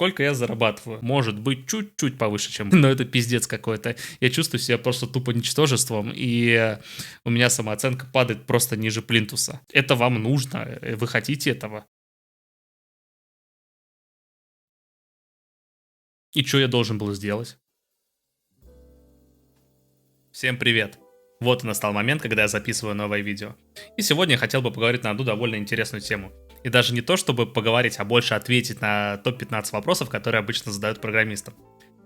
Сколько я зарабатываю? Может быть, чуть-чуть повыше, чем... Но это пиздец какой-то. Я чувствую себя просто тупо ничтожеством, и у меня самооценка падает просто ниже плинтуса. Это вам нужно? Вы хотите этого? И что я должен был сделать? Всем привет! Вот и настал момент, когда я записываю новое видео. И сегодня я хотел бы поговорить на одну довольно интересную тему. И даже не то, чтобы поговорить, а больше ответить на топ-15 вопросов, которые обычно задают программистам.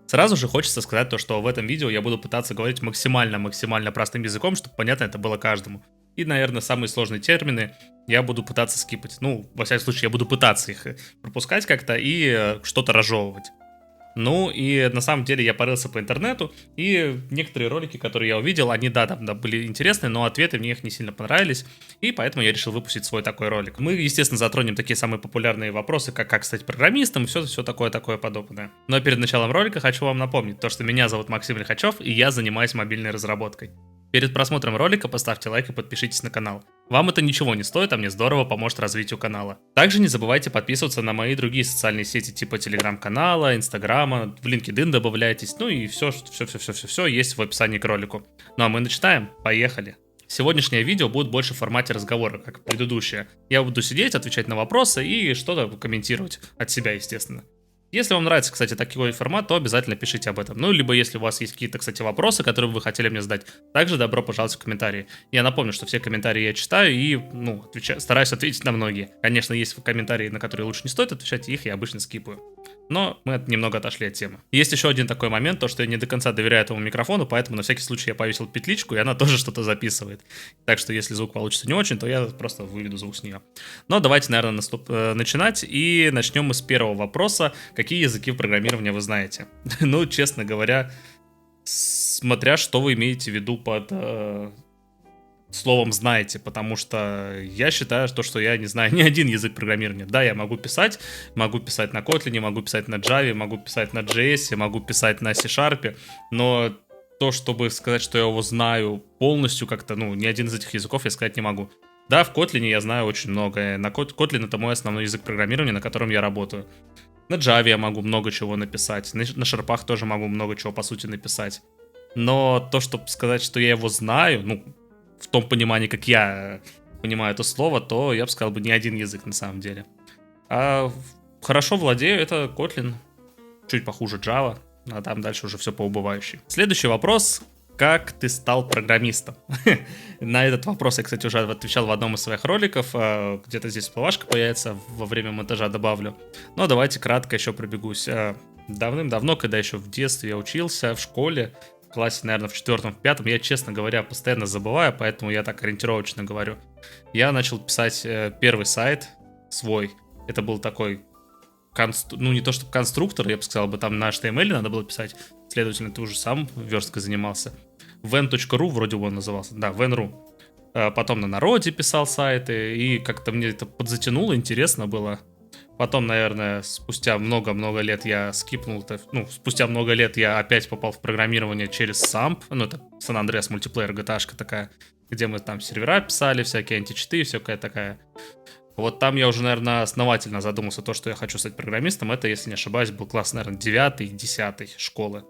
Сразу же хочется сказать то, что в этом видео я буду пытаться говорить максимально простым языком, чтобы понятно это было каждому. И, наверное, самые сложные термины я буду пытаться скипать. Ну, во всяком случае, я буду пытаться их пропускать как-то и что-то разжевывать. Ну, и на самом деле я порылся по интернету, и некоторые ролики, которые я увидел, они, да, там были интересны, но ответы мне их не сильно понравились, и поэтому я решил выпустить свой такой ролик. Мы, естественно, затронем такие самые популярные вопросы, как стать программистом, и все такое подобное. Но перед началом ролика хочу вам напомнить, то, что меня зовут Максим Лихачев, и я занимаюсь мобильной разработкой. Перед просмотром ролика поставьте лайк и подпишитесь на канал. Вам это ничего не стоит, а мне здорово поможет развитию канала. Также не забывайте подписываться на мои другие социальные сети типа телеграм-канала, инстаграма, в LinkedIn добавляйтесь, ну и все есть в описании к ролику. Ну а мы начинаем, поехали! Сегодняшнее видео будет больше в формате разговора, как предыдущее. Я буду сидеть, отвечать на вопросы и что-то комментировать от себя, естественно. Если вам нравится, кстати, такой формат, то обязательно пишите об этом. Ну, либо если у вас есть какие-то, кстати, вопросы, которые вы хотели мне задать, также добро пожаловать в комментарии. Я напомню, что все комментарии я читаю и, стараюсь ответить на многие. Конечно, есть комментарии, на которые лучше не стоит отвечать, их я обычно скипаю. Но мы немного отошли от темы. Есть еще один такой момент, то что я не до конца доверяю этому микрофону, поэтому на всякий случай я повесил петличку, и она тоже что-то записывает. Так что если звук получится не очень, то я просто выведу звук с нее. Но давайте, наверное, начинать, и начнем мы с первого вопроса. Какие языки в программировании вы знаете? Ну, честно говоря, смотря что вы имеете в виду под... словом знаете, потому что я считаю, что я не знаю ни один язык программирования. Да, я могу писать на Kotlin, могу писать на Java, могу писать на JS, могу писать на C-Sharp, но то, чтобы сказать, что я его знаю полностью как-то, ни один из этих языков я сказать не могу. Да, в Kotlin я знаю очень много. Kotlin это мой основной язык программирования, на котором я работаю. На Java я могу много чего написать, на шарпах тоже могу много чего, по сути, написать. Но то, чтобы сказать, что я его знаю, в том понимании, как я понимаю это слово, то я бы сказал ни один язык на самом деле. А хорошо владею, это Kotlin, чуть похуже Java, а там дальше уже все по убывающей. Следующий вопрос. Как ты стал программистом? На этот вопрос я, кстати, уже отвечал в одном из своих роликов. Где-то здесь плавашка появится, во время монтажа добавлю. Но давайте кратко еще пробегусь. Давным-давно, когда еще в детстве я учился в школе, в классе, наверное, в 4-м, в 5-м, я, честно говоря, постоянно забываю, поэтому я так ориентировочно говорю. Я начал писать первый сайт свой. Это был такой, не то чтобы конструктор, я бы сказал, там на HTML надо было писать. Следовательно, ты уже сам версткой занимался. Ven.ru вроде он назывался. Да, Ven.ru. Потом на народе писал сайты, и как-то мне это подзатянуло, интересно было. Потом, наверное, спустя много-много лет я скипнул это. Спустя много лет я опять попал в программирование через SAMP. Это San Andreas мультиплеер GTA-шка такая, где мы там сервера писали, всякие античиты, всякая такая. Вот там я уже, наверное, основательно задумался, то, что я хочу стать программистом. Это, если не ошибаюсь, был класс, наверное, 9-й, 10-й школы.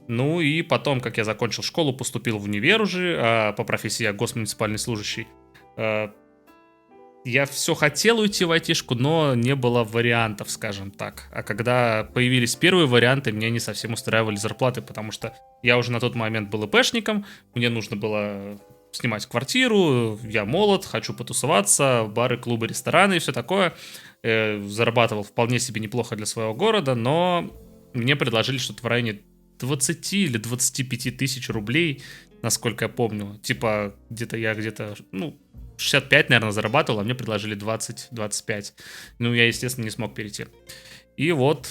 Ну и потом, как я закончил школу, поступил в универ уже, по профессии я госмуниципальный служащий. Я все хотел уйти в айтишку, но не было вариантов, скажем так. А когда появились первые варианты, меня не совсем устраивали зарплаты, потому что я уже на тот момент был ИПшником, мне нужно было снимать квартиру, я молод, хочу потусоваться, бары, клубы, рестораны и все такое. Зарабатывал вполне себе неплохо для своего города, но мне предложили что-то в районе 20 или 25 тысяч рублей, насколько я помню. Типа, где-то 65, наверное, зарабатывал, а мне предложили 20-25. Я, естественно, не смог перейти. И вот,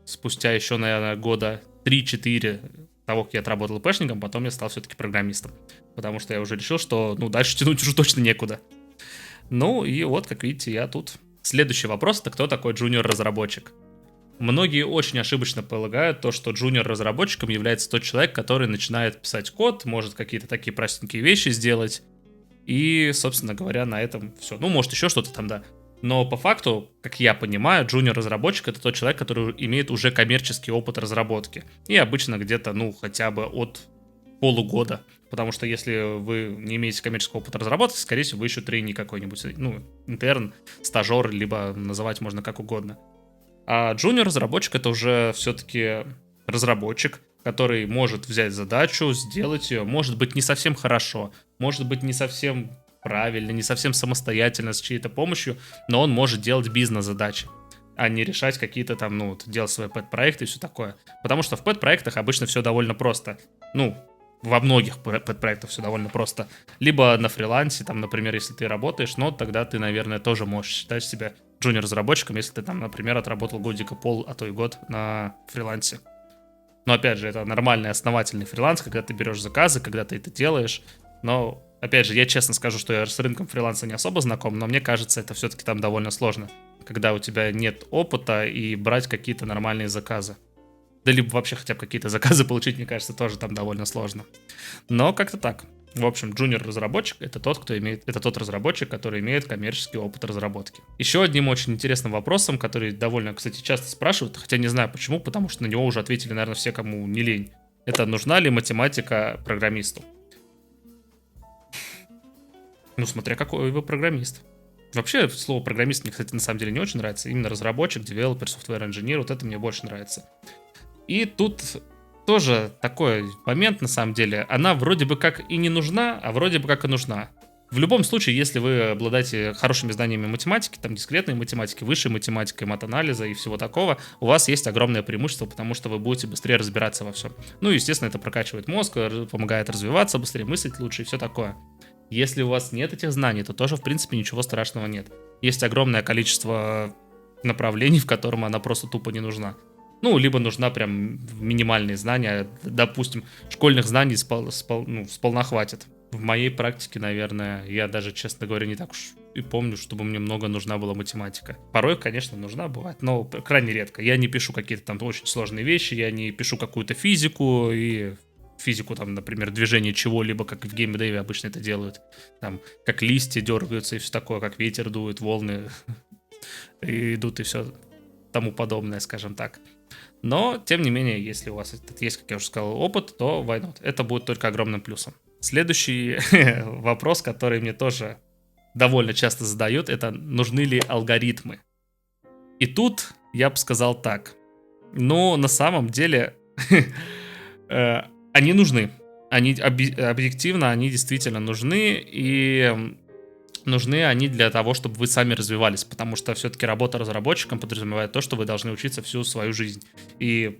спустя еще, наверное, года 3-4 того, как я отработал ИПшником, потом я стал все-таки программистом. Потому что я уже решил, что, дальше тянуть уже точно некуда. И вот, как видите, я тут. Следующий вопрос, это кто такой джуниор-разработчик? Многие очень ошибочно полагают то, что джуниор-разработчиком является тот человек, который начинает писать код, может какие-то такие простенькие вещи сделать. И, собственно говоря, на этом все. Может еще что-то там, да. Но по факту, как я понимаю, джуниор-разработчик — это тот человек, который имеет уже коммерческий опыт разработки. И обычно где-то, ну, хотя бы от полугода. Потому что если вы не имеете коммерческого опыта разработки, скорее всего, вы еще трейни какой-нибудь, ну, интерн, стажер, либо называть можно как угодно. А джуниор-разработчик — это уже все-таки разработчик, который может взять задачу, сделать ее, может быть, не совсем хорошо, может быть, не совсем правильно, не совсем самостоятельно, с чьей-то помощью, но он может делать бизнес-задачи, а не решать какие-то там, ну, делать свои пэт-проекты и все такое. Потому что в пэт-проектах обычно все довольно просто. Ну, во многих пэт-проектах все довольно просто. Либо на фрилансе, там, например, если ты работаешь, но тогда ты, наверное, тоже можешь считать себя джуниор-разработчиком, если ты там, например, отработал годика пол, а то и год на фрилансе. Но опять же, это нормальный основательный фриланс, когда ты берешь заказы, когда ты это делаешь. Но, опять же, я честно скажу, что я с рынком фриланса не особо знаком, но мне кажется, это все-таки там довольно сложно, когда у тебя нет опыта и брать какие-то нормальные заказы. Да либо вообще хотя бы какие-то заказы получить, мне кажется, тоже там довольно сложно. Но как-то так. В общем, джуниор-разработчик — это тот разработчик, который имеет коммерческий опыт разработки. Еще одним очень интересным вопросом, который довольно, кстати, часто спрашивают, хотя не знаю почему, потому что на него уже ответили, наверное, все, кому не лень. Это нужна ли математика программисту? Ну, смотря какой вы программист. Вообще, слово программист мне, кстати, на самом деле не очень нравится. Именно разработчик, девелопер, software engineer, вот это мне больше нравится. И тут тоже такой момент, на самом деле. Она вроде бы как и не нужна, а вроде бы как и нужна. В любом случае, если вы обладаете хорошими знаниями математики, там дискретной математики, высшей математикой, мат-анализа и всего такого, у вас есть огромное преимущество, потому что вы будете быстрее разбираться во всем. Ну, естественно, это прокачивает мозг, помогает развиваться, быстрее мыслить лучше и все такое. Если у вас нет этих знаний, то тоже, в принципе, ничего страшного нет. Есть огромное количество направлений, в котором она просто тупо не нужна. Ну, либо нужна прям минимальные знания. Допустим, школьных знаний сполна хватит. В моей практике, наверное, я даже, честно говоря, не так уж и помню, чтобы мне много нужна была математика. Порой, конечно, нужна бывает, но крайне редко. Я не пишу какие-то там очень сложные вещи, я не пишу какую-то физику, там, например, движение чего-либо, как в геймдеве обычно это делают. Там, как листья дергаются и все такое, как ветер дует, волны идут и все тому подобное, скажем так. Но, тем не менее, если у вас есть, как я уже сказал, опыт, то why not? Это будет только огромным плюсом. Следующий вопрос, который мне тоже довольно часто задают, это нужны ли алгоритмы? И тут я бы сказал так. Но на самом деле они нужны. Они объективно, они действительно нужны. И нужны они для того, чтобы вы сами развивались, потому что все-таки работа разработчиком подразумевает то, что вы должны учиться всю свою жизнь. И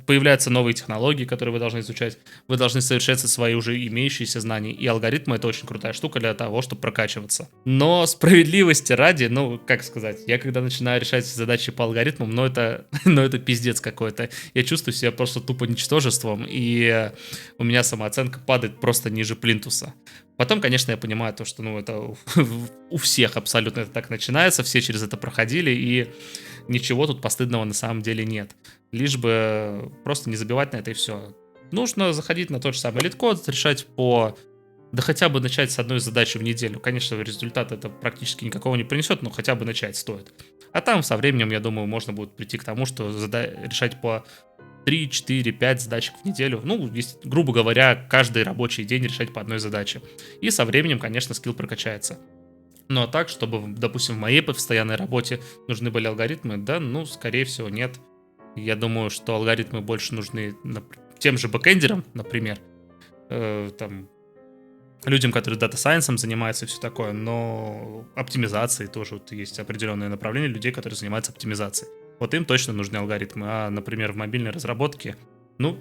появляются новые технологии, которые вы должны изучать, вы должны совершенствовать свои уже имеющиеся знания, и алгоритмы — это очень крутая штука для того, чтобы прокачиваться. Но справедливости ради, ну, как сказать, я когда начинаю решать задачи по алгоритмам, ну, это пиздец какой-то. Я чувствую себя просто тупо ничтожеством, и у меня самооценка падает просто ниже плинтуса. Потом, конечно, я понимаю то, что, ну, это у всех абсолютно это так начинается, все через это проходили, и ничего тут постыдного на самом деле нет. Лишь бы просто не забивать на это и все. Нужно заходить на тот же самый лид-код, решать да хотя бы начать с одной задачи в неделю. Конечно, результат это практически никакого не принесет, но хотя бы начать стоит. А там со временем, я думаю, можно будет прийти к тому, что решать по 3, 4, 5 задачек в неделю. Ну, грубо говоря, каждый рабочий день решать по одной задаче. И со временем, конечно, скилл прокачается. Ну, а так, чтобы, допустим, в моей постоянной работе нужны были алгоритмы, да, ну, скорее всего, нет. Я думаю, что алгоритмы больше нужны тем же бэкэндерам, например, там, людям, которые дата-сайенсом занимаются и все такое, но оптимизацией тоже вот есть определенное направление людей, которые занимаются оптимизацией. Вот им точно нужны алгоритмы, а, например, в мобильной разработке, ну,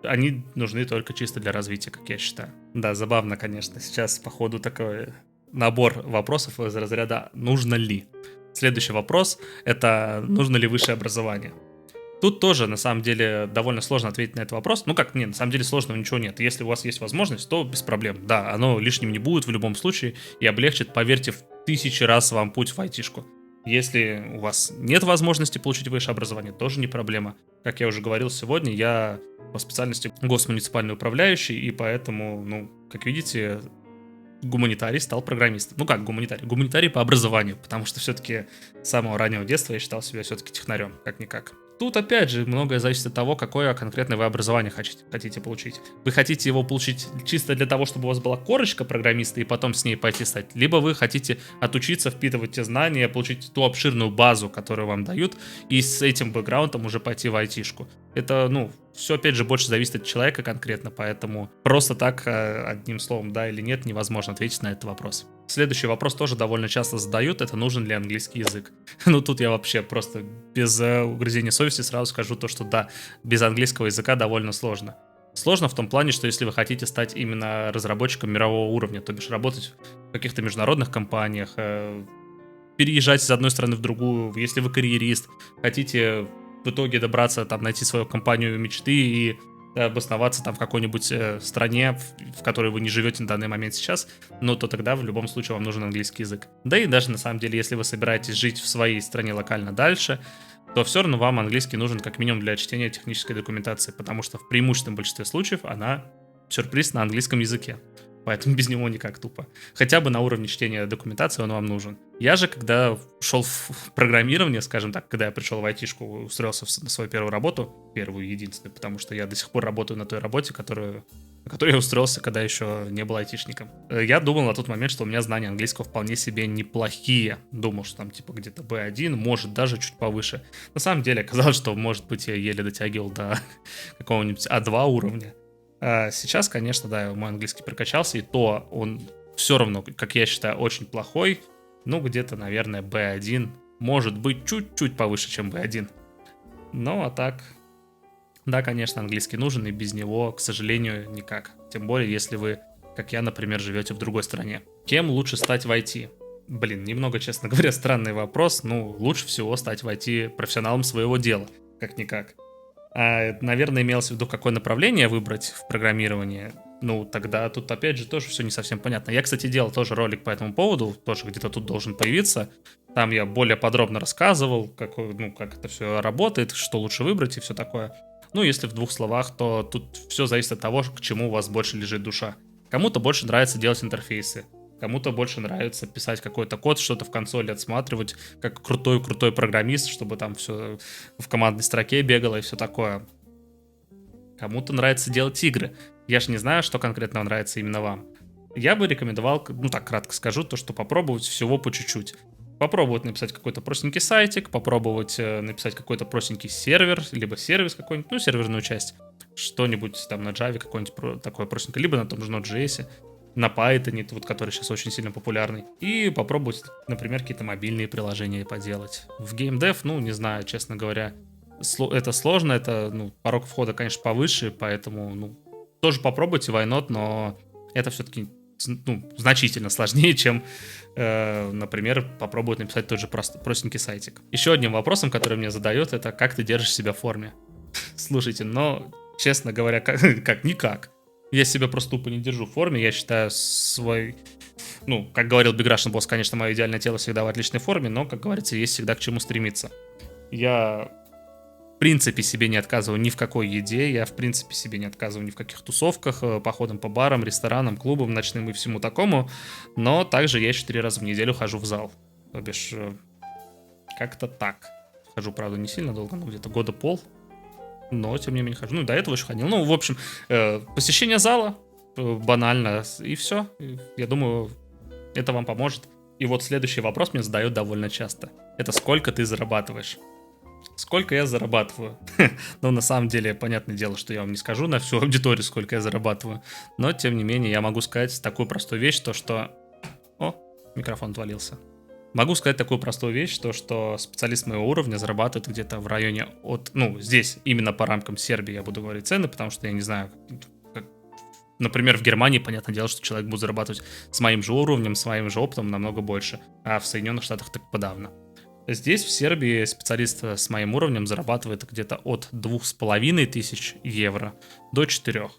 они нужны только чисто для развития, как я считаю. Да, забавно, конечно. Сейчас, походу, такой набор вопросов из разряда «нужно ли?». Следующий вопрос — это «нужно ли высшее образование?». Тут тоже, на самом деле, довольно сложно ответить на этот вопрос. Ну как, нет, на самом деле сложного ничего нет. Если у вас есть возможность, то без проблем. Да, оно лишним не будет в любом случае и облегчит, поверьте, в 1000 раз вам путь в айтишку. Если у вас нет возможности получить высшее образование, тоже не проблема. Как я уже говорил сегодня, я по специальности госмуниципальный управляющий, и поэтому, ну, как видите, гуманитарий стал программистом. Ну как гуманитарий? Гуманитарий по образованию, потому что все-таки с самого раннего детства я считал себя все-таки технарем, как-никак. Тут, опять же, многое зависит от того, какое конкретное вы образование хотите получить. Вы хотите его получить чисто для того, чтобы у вас была корочка программиста и потом с ней пойти стать, либо вы хотите отучиться, впитывать те знания, получить ту обширную базу, которую вам дают, и с этим бэкграундом уже пойти в айтишку. Это, все, опять же, больше зависит от человека конкретно, поэтому просто так, одним словом, да или нет, невозможно ответить на этот вопрос. Следующий вопрос тоже довольно часто задают, это нужен ли английский язык. Ну, тут я вообще просто без угрызения совести сразу скажу то, что да, без английского языка довольно сложно. Сложно в том плане, что если вы хотите стать именно разработчиком мирового уровня, то бишь работать в каких-то международных компаниях, переезжать из одной страны в другую, если вы карьерист, хотите в итоге добраться, там, найти свою компанию мечты и обосноваться там в какой-нибудь стране, в которой вы не живете на данный момент сейчас, то тогда в любом случае вам нужен английский язык. Да и даже на самом деле, если вы собираетесь жить в своей стране локально дальше, то все равно вам английский нужен как минимум для чтения технической документации, потому что в преимущественном большинстве случаев она, сюрприз, на английском языке. Поэтому без него никак тупо. Хотя бы на уровне чтения документации он вам нужен. Я же, когда шел в программирование, скажем так, когда я пришел в айтишку, устроился на свою первую работу, первую и единственную, потому что я до сих пор работаю на той работе, на которую я устроился, когда еще не был айтишником. Я думал на тот момент, что у меня знания английского вполне себе неплохие. Думал, что там типа где-то B1, может даже чуть повыше. На самом деле оказалось, что, может быть, я еле дотягивал до какого-нибудь А2 уровня. Сейчас, конечно, да, мой английский прокачался, и то он все равно, как я считаю, очень плохой. Где-то, наверное, B1, может быть, чуть-чуть повыше, чем B1. А так, да, конечно, английский нужен, и без него, к сожалению, никак. Тем более, если вы, как я, например, живете в другой стране. Кем лучше стать в IT? Немного, честно говоря, странный вопрос. Лучше всего стать в IT профессионалом своего дела, как-никак. Наверное, имелось в виду, какое направление выбрать в программировании. Тогда тут, опять же, тоже все не совсем понятно. Я, кстати, делал тоже ролик по этому поводу, тоже где-то тут должен появиться. Там я более подробно рассказывал, как это все работает, что лучше выбрать и все такое. Если в двух словах, то тут все зависит от того, к чему у вас больше лежит душа. Кому-то больше нравится делать интерфейсы, кому-то больше нравится писать какой-то код, что-то в консоли отсматривать, как крутой программист, чтобы там все в командной строке бегало и все такое. Кому-то нравится делать игры. Я же не знаю, что конкретно нравится именно вам. Я бы рекомендовал, так кратко скажу, то, что попробовать всего по чуть-чуть. Попробовать написать какой-то простенький сайтик, попробовать написать какой-то простенький сервер, либо сервис какой-нибудь, серверную часть. Что-нибудь там на Java, какой-нибудь такое простенькое, либо на том же Node.js. На Python, который сейчас очень сильно популярный. И попробовать, например, какие-то мобильные приложения поделать. В геймдев, не знаю, честно говоря, это сложно, это, порог входа, конечно, повыше, поэтому, тоже попробуйте, why not, но это все-таки, значительно сложнее, чем, например, попробовать написать тот же простенький сайтик. Еще одним вопросом, который мне задают, это как ты держишь себя в форме. Слушайте, честно говоря, как никак. Я себя просто тупо не держу в форме, я считаю свой... как говорил Big Russian Boss, конечно, мое идеальное тело всегда в отличной форме, но, как говорится, есть всегда к чему стремиться. Я, в принципе, себе не отказываю ни в какой еде, я, в принципе, себе не отказываю ни в каких тусовках, походам по барам, ресторанам, клубам, ночным и всему такому, но также я еще 3 раза в неделю хожу в зал. То бишь, как-то так. Хожу, правда, не сильно долго, где-то года пол. Но, тем не менее, хожу. До этого еще ходил. В общем, посещение зала, банально, и все. Я думаю, это вам поможет. И вот следующий вопрос мне задают довольно часто. Это сколько ты зарабатываешь? Сколько я зарабатываю? На самом деле, понятное дело, что я вам не скажу на всю аудиторию, сколько я зарабатываю. Но, тем не менее, я могу сказать такую простую вещь, то что... О, микрофон отвалился. Могу сказать такую простую вещь, что специалист моего уровня зарабатывает где-то в районе от... здесь именно по рамкам Сербии я буду говорить цены, потому что я не знаю, например, в Германии, понятное дело, что человек будет зарабатывать с моим же уровнем, с моим же опытом намного больше, а в Соединенных Штатах так подавно. Здесь, в Сербии, специалист с моим уровнем зарабатывает где-то от 2500 евро до 4.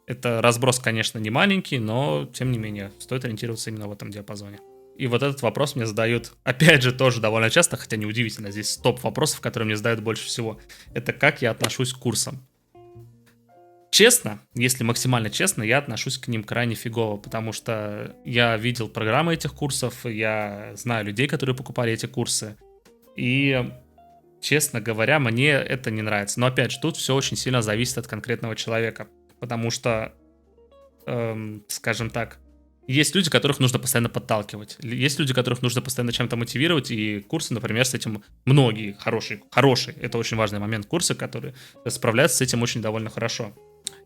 Это разброс, конечно, не маленький, но, тем не менее, стоит ориентироваться именно в этом диапазоне. И вот этот вопрос мне задают, опять же, тоже довольно часто, хотя неудивительно, здесь топ вопросов, которые мне задают больше всего. Это как я отношусь к курсам. Честно, если максимально честно, я отношусь к ним крайне фигово, потому что я видел программы этих курсов, я знаю людей, которые покупали эти курсы, и, честно говоря, мне это не нравится. Но опять же, тут все очень сильно зависит от конкретного человека, потому что, скажем так, есть люди, которых нужно постоянно подталкивать, есть люди, которых нужно постоянно чем-то мотивировать, и курсы, например, с этим многие хорошие, это очень важный момент, курсы, которые справляются с этим очень довольно хорошо.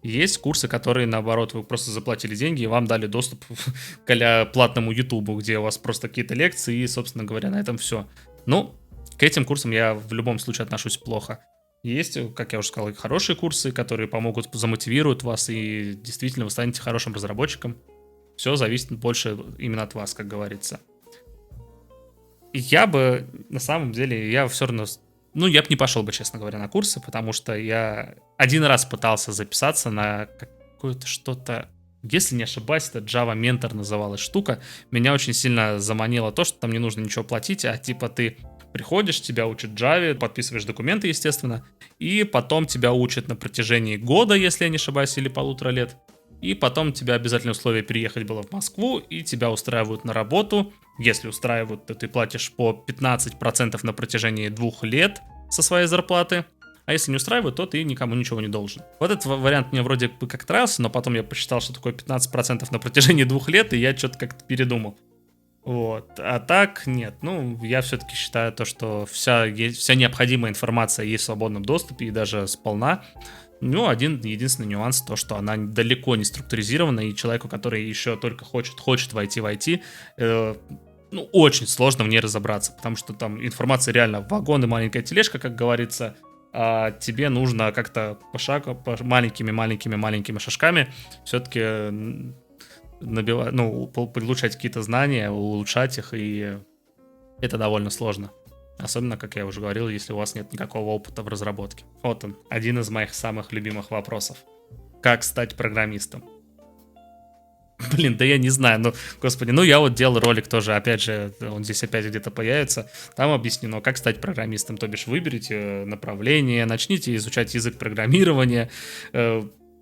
Есть курсы, которые, наоборот, вы просто заплатили деньги и вам дали доступ к платному Ютубу, где у вас просто какие-то лекции, и, собственно говоря, на этом все. Ну, к этим курсам я в любом случае отношусь плохо. Есть, как я уже сказал, и хорошие курсы, которые помогут, замотивируют вас, и действительно вы станете хорошим разработчиком. Все зависит больше именно от вас, как говорится. И я бы, на самом деле, я все равно... Ну, я бы не пошел бы, честно говоря, на курсы, потому что я один раз пытался записаться на какое-то что-то... Если не ошибаюсь, это Java Mentor называлась штука. Меня очень сильно заманило то, что там не нужно ничего платить, а типа ты приходишь, тебя учат Java, подписываешь документы, естественно, и потом тебя учат на протяжении года, если я не ошибаюсь, или 1,5 лет. И потом тебя обязательное условие переехать было в Москву, и тебя устраивают на работу. Если устраивают, то ты платишь по 15% на протяжении 2 лет со своей зарплаты. А если не устраивают, то ты никому ничего не должен. Вот этот вариант мне вроде бы как нравился, но потом я посчитал, что такое 15% на протяжении 2 лет, и я что-то как-то передумал. Вот. А так, нет. Ну, я все-таки считаю то, что вся необходимая информация есть в свободном доступе, и даже сполна. Ну, один единственный нюанс, то, что она далеко не структуризирована, и человеку, который еще только хочет войти в IT, ну, очень сложно в ней разобраться, потому что там информация реально вагон и маленькая тележка, как говорится, а тебе нужно как-то маленькими шажками все-таки набивать, ну, получать какие-то знания, улучшать их, и это довольно сложно. Особенно, как я уже говорил, если у вас нет никакого опыта в разработке. Вот он, один из моих самых любимых вопросов. Как стать программистом? Блин, да я не знаю, ну, господи, ну я вот делал ролик тоже, опять же, он здесь опять где-то появится, там объяснено, как стать программистом, то бишь выберите направление, начните изучать язык программирования,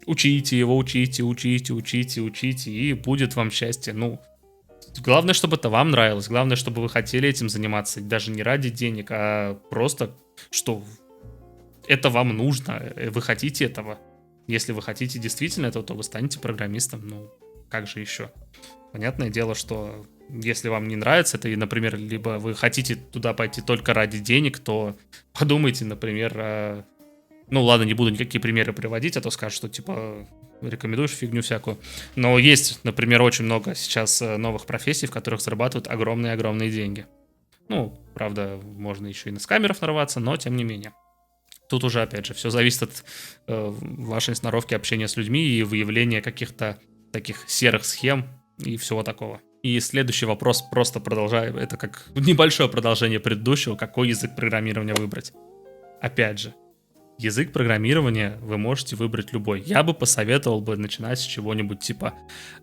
учите его, учите, и будет вам счастье, ну, главное, чтобы это вам нравилось, главное, чтобы вы хотели этим заниматься, даже не ради денег, а просто, что это вам нужно, вы хотите этого. Если вы хотите действительно этого, то вы станете программистом, ну, как же еще? Понятное дело, что если вам не нравится это, и, например, либо вы хотите туда пойти только ради денег, то подумайте, например, ну ладно, не буду никакие примеры приводить, а то скажут, что типа рекомендуешь фигню всякую. Но есть, например, очень много сейчас новых профессий, в которых зарабатывают огромные-огромные деньги. Ну, правда, можно еще и на скамеров нарваться, но тем не менее. Тут уже, опять же, все зависит от вашей сноровки общения с людьми и выявления каких-то таких серых схем и всего такого. И следующий вопрос просто продолжаю. Это как небольшое продолжение предыдущего. Какой язык программирования выбрать? Опять же, язык программирования вы можете выбрать любой. Я бы посоветовал бы начинать с чего-нибудь типа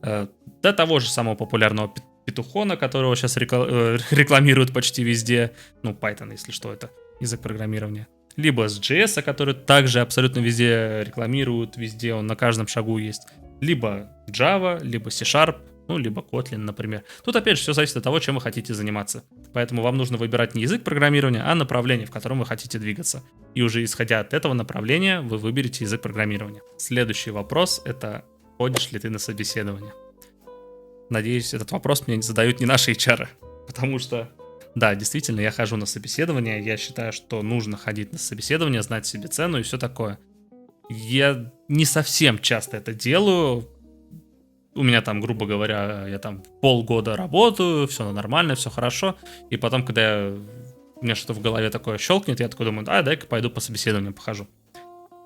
до того же самого популярного Python, которого сейчас рекламируют почти везде. Ну, Python, если что, это язык программирования. Либо с JS, который также абсолютно везде рекламируют, везде он на каждом шагу есть. Либо Java, либо C-Sharp, ну, либо Kotlin, например. Тут, опять же, все зависит от того, чем вы хотите заниматься. Поэтому вам нужно выбирать не язык программирования, а направление, в котором вы хотите двигаться. И уже исходя от этого направления, вы выберете язык программирования. Следующий вопрос — это ходишь ли ты на собеседование? Надеюсь, этот вопрос мне задают не наши HR, потому что, да, действительно, я хожу на собеседование, я считаю, что нужно ходить на собеседование, знать себе цену и все такое. Я не совсем часто это делаю. У меня там, грубо говоря, я там полгода работаю, все нормально, все хорошо. И потом, когда у меня что-то в голове такое щелкнет, я такой думаю, дай-ка пойду по собеседованию похожу.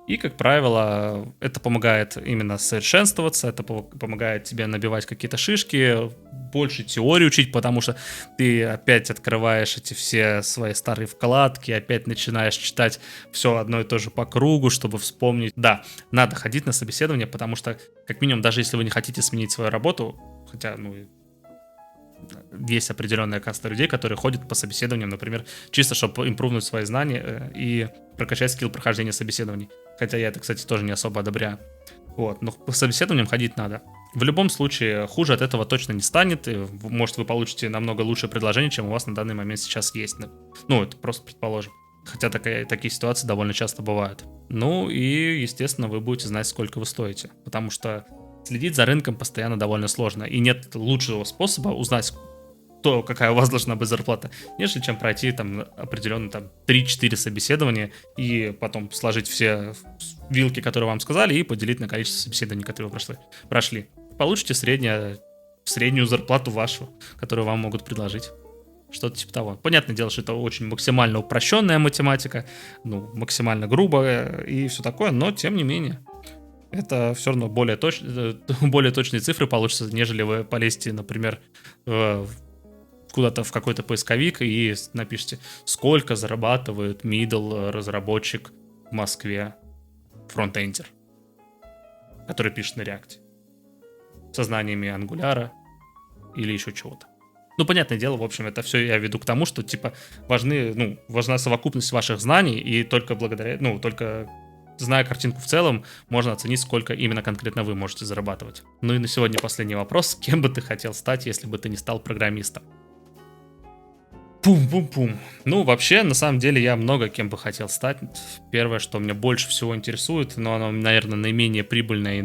И, как правило, это помогает именно совершенствоваться, это помогает тебе набивать какие-то шишки, больше теории учить, потому что ты опять открываешь эти все свои старые вкладки, опять начинаешь читать все одно и то же по кругу, чтобы вспомнить. Да, надо ходить на собеседование, потому что, как минимум, даже если вы не хотите сменить свою работу, хотя, ну, есть определенная каста людей, которые ходят по собеседованиям, например, чисто чтобы импрувнуть свои знания и прокачать скилл прохождения собеседований. Хотя я это, кстати, тоже не особо одобряю. Вот, но по собеседованиям ходить надо. В любом случае, хуже от этого точно не станет. И, может, вы получите намного лучшее предложение, чем у вас на данный момент сейчас есть. Ну, это просто предположим. Хотя такие ситуации довольно часто бывают. Ну и, естественно, вы будете знать, сколько вы стоите. Потому что следить за рынком постоянно довольно сложно. И нет лучшего способа узнать, какая у вас должна быть зарплата, нежели чем пройти там определенно там 3-4 собеседования и потом сложить все вилки, которые вам сказали, и поделить на количество собеседований, которые вы прошли. Получите среднюю зарплату вашу, которую вам могут предложить. Что-то типа того. Понятное дело, что это очень максимально упрощенная математика, ну, максимально грубая и все такое, но тем не менее. Это все равно более точные цифры получатся, нежели вы полезете, например, куда-то в какой-то поисковик и напишите, сколько зарабатывает middle разработчик в Москве, фронтендер, который пишет на React, со знаниями Angular или еще чего-то. Ну, понятное дело, в общем, это все я веду к тому, что, типа, важна совокупность ваших знаний, и только только зная картинку в целом, можно оценить, сколько именно конкретно вы можете зарабатывать. Ну и на сегодня последний вопрос. Кем бы ты хотел стать, если бы ты не стал программистом? Пум-пум-пум. Ну, вообще, на самом деле, я много кем бы хотел стать. Первое, что меня больше всего интересует, но оно, наверное, наименее прибыльное и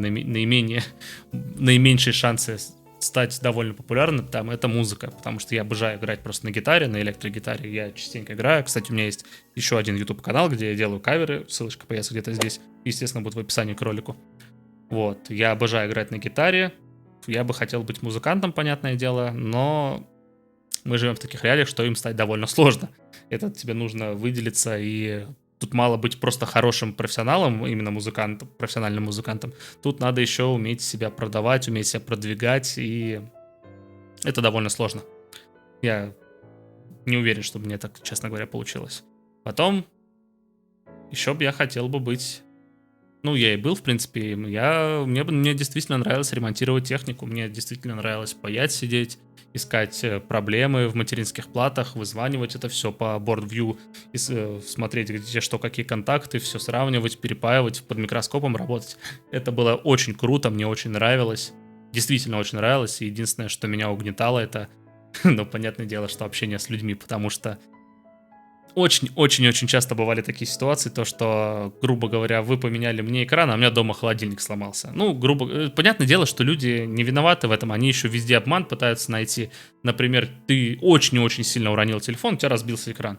наименьшие шансы стать довольно популярным, там, это музыка, потому что я обожаю играть просто на гитаре, на электрогитаре, я частенько играю. Кстати, у меня есть еще один YouTube-канал, где я делаю каверы, ссылочка появится где-то здесь, естественно, будет в описании к ролику. Вот, я обожаю играть на гитаре, я бы хотел быть музыкантом, понятное дело, но мы живем в таких реалиях, что им стать довольно сложно. Это тебе нужно выделиться, и тут мало быть просто хорошим профессионалом, именно профессиональным музыкантом. Тут надо еще уметь себя продавать, уметь себя продвигать, и это довольно сложно. Я не уверен, что мне так, честно говоря, получилось. Потом еще бы я хотел бы быть... Ну, я и был, в принципе. Мне действительно нравилось ремонтировать технику, мне действительно нравилось паять, сидеть, искать проблемы в материнских платах, вызванивать это все по BoardView, и смотреть, где что, какие контакты, все сравнивать, перепаивать, под микроскопом работать. Это было очень круто, мне очень нравилось. Действительно очень нравилось. И единственное, что меня угнетало, это, ну, понятное дело, что общение с людьми, потому что очень-очень-очень часто бывали такие ситуации, то, что, грубо говоря, вы поменяли мне экран, а у меня дома холодильник сломался. Ну, понятное дело, что люди не виноваты в этом, они еще везде обман пытаются найти. Например, ты очень-очень сильно уронил телефон, у тебя разбился экран.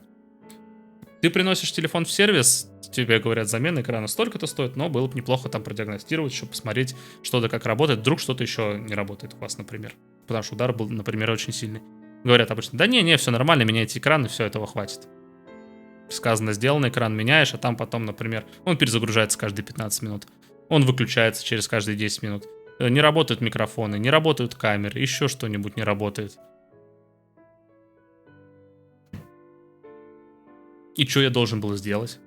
Ты приносишь телефон в сервис, тебе говорят, замена экрана столько-то стоит, но было бы неплохо там продиагностировать, еще посмотреть, что да как работает. Вдруг что-то еще не работает у вас, например. Потому что удар был, например, очень сильный. Говорят обычно, да не, все нормально, меняйте экран, и все, этого хватит. Сказано, сделано, экран меняешь, а там потом, например, он перезагружается каждые 15 минут. Он выключается через каждые 10 минут. Не работают микрофоны, не работают камеры, еще что-нибудь не работает. И что я должен был сделать?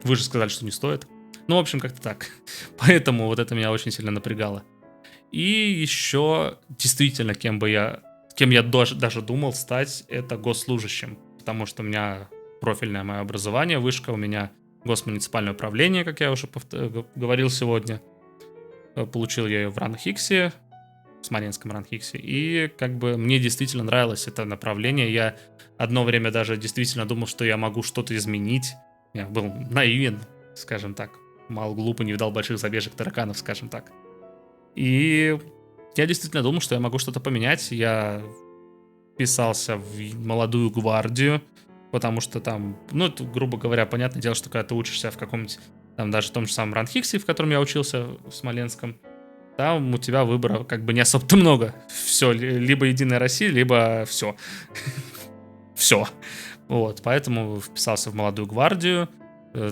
Вы же сказали, что не стоит. Ну, в общем, как-то так. Поэтому вот это меня очень сильно напрягало. И еще действительно, кем я даже думал стать, это госслужащим. Потому что у меня профильное мое образование, вышка, у меня госмуниципальное управление, как я уже говорил сегодня. Получил я ее в РАНХИКСе, в Смоленском РАНХИКСе, и как бы мне действительно нравилось это направление. Я одно время даже действительно думал, что я могу что-то изменить. Я был наивен, скажем так. Мало глупо, не видал больших забежек тараканов, скажем так. И я действительно думал, что я могу что-то поменять. Я вписался в молодую гвардию, потому что там, ну, это, грубо говоря, понятное дело, что когда ты учишься в каком-нибудь, там даже в том же самом РАНХИКСе, в котором я учился, в Смоленском, там у тебя выбора как бы не особо-то много. Все, либо Единая Россия, либо все. Все. Вот, поэтому вписался в молодую гвардию.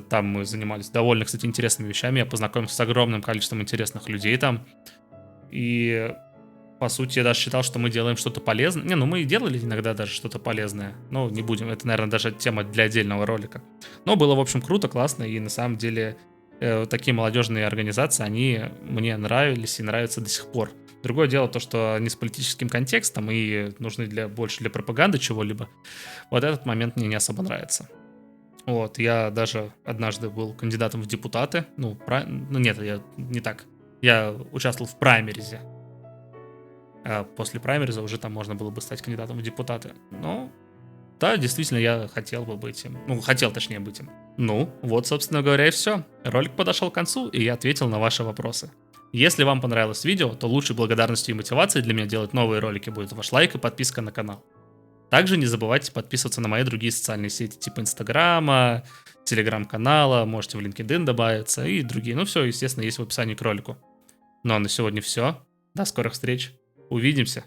Там мы занимались довольно, кстати, интересными вещами. Я познакомился с огромным количеством интересных людей там. И, по сути, я даже считал, что мы делаем что-то полезное. Не, ну мы и делали иногда даже что-то полезное. Но не будем, это, наверное, даже тема для отдельного ролика. Но было, в общем, круто, классно. И на самом деле такие молодежные организации, они мне нравились и нравятся до сих пор. Другое дело то, что они с политическим контекстом и нужны больше для пропаганды чего-либо. Вот этот момент мне не особо нравится. Вот, я даже однажды был кандидатом в депутаты. Нет, я не так. Я участвовал в праймеризе. А после праймериза уже там можно было бы стать кандидатом в депутаты. Но, да, действительно, я хотел бы быть им. Ну, хотел, точнее, быть им. Ну, вот, собственно говоря, и все. Ролик подошел к концу, и я ответил на ваши вопросы. Если вам понравилось видео, то лучшей благодарностью и мотивацией для меня делать новые ролики будет ваш лайк и подписка на канал. Также не забывайте подписываться на мои другие социальные сети, типа Инстаграма, Телеграм-канала, можете в LinkedIn добавиться и другие. Ну все, естественно, есть в описании к ролику. Ну а на сегодня все. До скорых встреч. Увидимся.